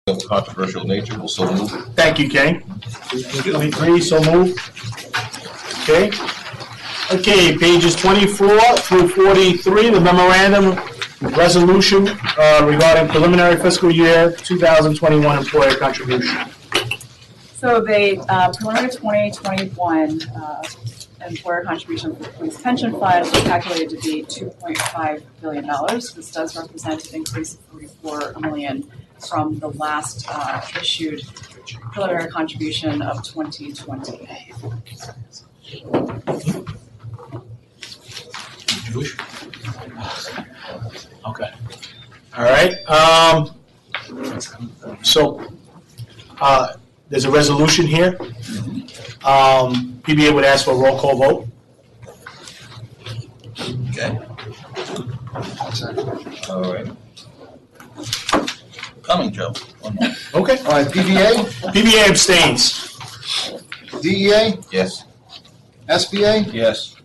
of controversial nature will so move. Thank you, Ken. 23, so move. Okay. Okay, pages 24 through 43, the memorandum resolution regarding preliminary fiscal year 2021 employer contribution. So the preliminary 2021 employer contribution for the police pension fund is calculated to be $2.5 billion. This does represent an increase of $44 million from the last issued preliminary contribution of 2020. Okay. All right. So there's a resolution here. PBA would ask for a roll call vote. Okay. All right. Coming, Joe. One more. Okay. All right, PVA, PBA abstains. DEA, Yes. SBA, Yes.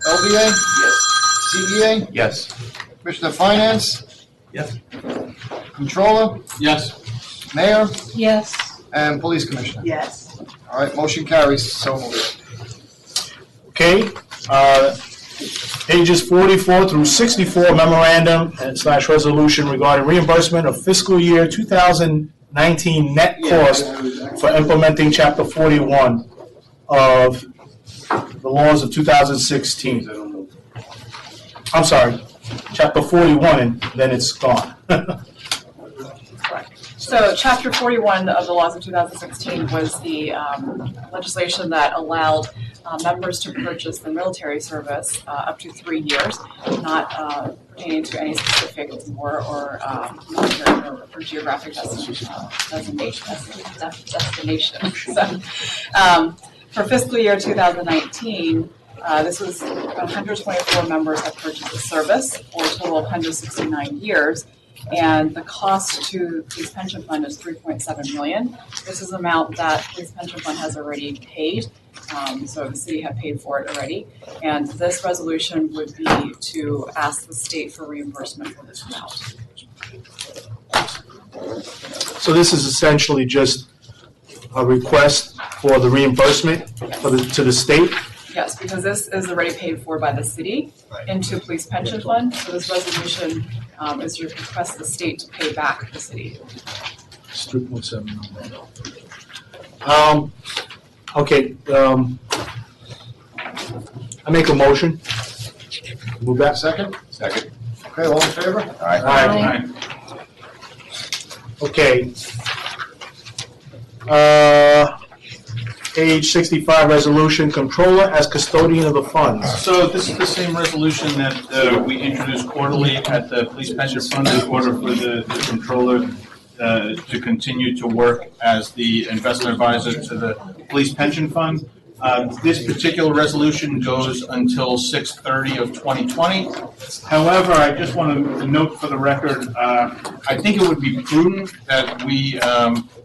LBA, Yes. CEA, Yes. Commissioner of Finance, Yes. Controller, Yes. Mayor, Yes. and Police Commissioner. Yes. All right, motion carries. So moved. Okay. Pages 44 through 64, memorandum / resolution regarding reimbursement of fiscal year 2019 net cost for implementing Chapter 41 of the laws of 2016. I'm sorry, Chapter 41, and then it's gone. So Chapter 41 of the laws of 2016 was the legislation that allowed members to purchase the military service up to 3 years, not pertaining to any specific war or military or geographic destination. So, for fiscal year 2019, this was 124 members have purchased the service for a total of 169 years. And the cost to Police Pension Fund is $3.7 million. This is an amount that Police Pension Fund has already paid, so the city had paid for it already. And this resolution would be to ask the state for reimbursement for this amount. So this is essentially just a request for the reimbursement for to the state? Yes, because this is already paid for by the city into Police Pension Fund. So this resolution is to request the state to pay back the city. It's 3.7 million. Okay. I make a motion. Move back. Second? Second. Okay, all in favor? All right. Aye. Okay. Page 65, resolution, controller as custodian of the funds. So this is the same resolution that we introduce quarterly at the Police Pension Fund in order for the controller to continue to work as the investment advisor to the Police Pension Fund. This particular resolution goes until 6/30 of 2020. However, I just want to note for the record, I think it would be prudent that we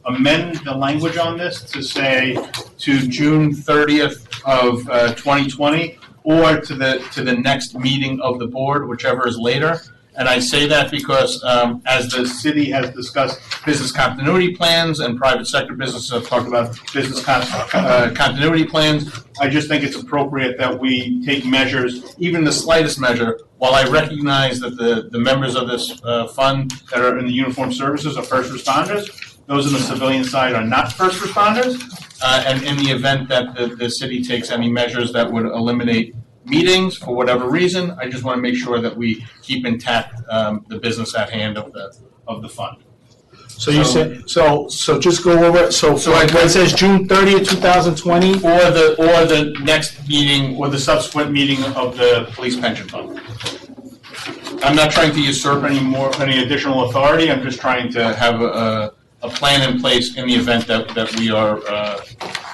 amend the language on this to say to June 30th of 2020 or to the next meeting of the board, whichever is later. And I say that because as the city has discussed business continuity plans and private sector businesses have talked about business continuity plans, I just think it's appropriate that we take measures, even the slightest measure, while I recognize that the members of this fund that are in the uniformed services are first responders. Those on the civilian side are not first responders. And in the event that the city takes any measures that would eliminate meetings for whatever reason, I just want to make sure that we keep intact the business at hand of the fund. So you said, so just go over it. So when it says June 30th, 2020? Or the next meeting or the subsequent meeting of the Police Pension Fund. I'm not trying to usurp any additional authority. I'm just trying to have a plan in place in the event that we are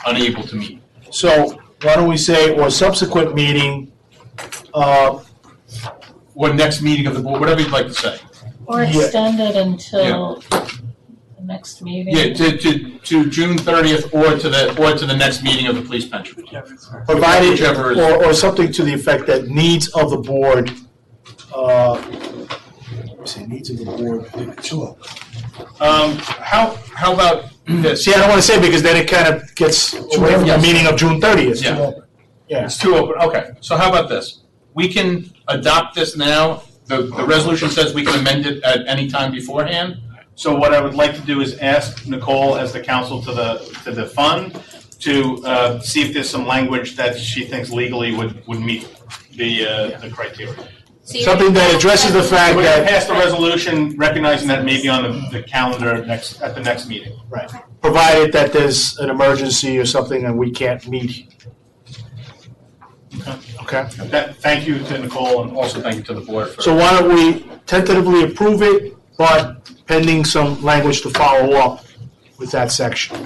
unable to meet. So why don't we say, or subsequent meeting, Or next meeting of the board, whatever you'd like to say. Or extend it until the next meeting. Yeah, to June 30th or to the next meeting of the police pension. provided, Whichever is- or something to the effect that needs of the board, needs of the board, How about this? See, I don't want to say because then it kind of gets away from the Yes. meeting of June 30th. Yeah. Yeah. It's too open, okay. So how about this? We can adopt this now. The resolution says we can amend it at any time beforehand. So what I would like to do is ask Nicole as the counsel to the fund to see if there's some language that she thinks legally would meet the criteria. Something that addresses the fact We're going to that, pass the resolution recognizing that it may be on the calendar at the next meeting. right, provided that there's an emergency or something and we can't meet. Okay? Thank you to Nicole and also thank you to the board for. So why don't we tentatively approve it, but pending some language to follow up with that section?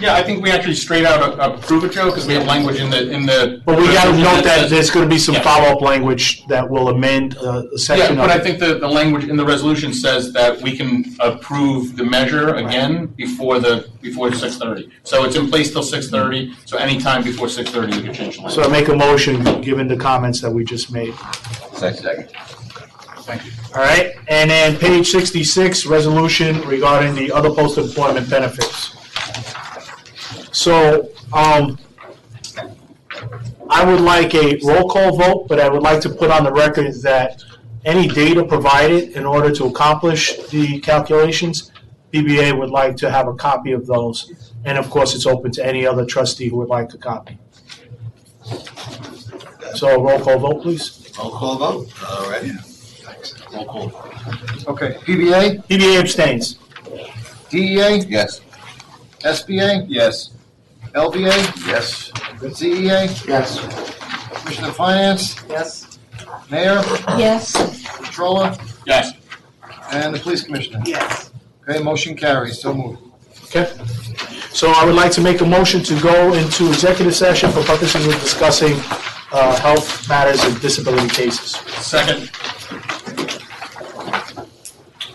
Yeah, I think we actually straight out approve it, Joe, because we have language in the. But we got to note that says- there's going to be some Yeah. follow-up language that will amend a Yeah, section but I of. think the language in the resolution says that we can approve the measure again before 6:30. So it's in place till 6:30, so anytime before 6:30, we can change the So I language. make a motion, given the comments that we just made. Second. Thank you. All right, and then page 66, resolution regarding the other post-employment benefits. So, I would like a roll call vote, but I would like to put on the record that any data provided in order to accomplish the calculations, BBA would like to have a copy of those. And of course, it's open to any other trustee who would like a copy. So roll call vote, please. Roll call vote. All right. Roll call. Okay, PBA, BBA abstains. DEA, Yes. SBA, Yes. LBA, Yes. ZEA, Yes. Commissioner of Finance, Yes. Mayor, Yes, Controller, Yes. and the Police Commissioner. Yes. Okay, motion carries, so moved. Okay. So I would like to make a motion to go into executive session for purposes of discussing health matters and disability cases. Second.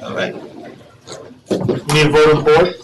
All right. We need a vote of the board?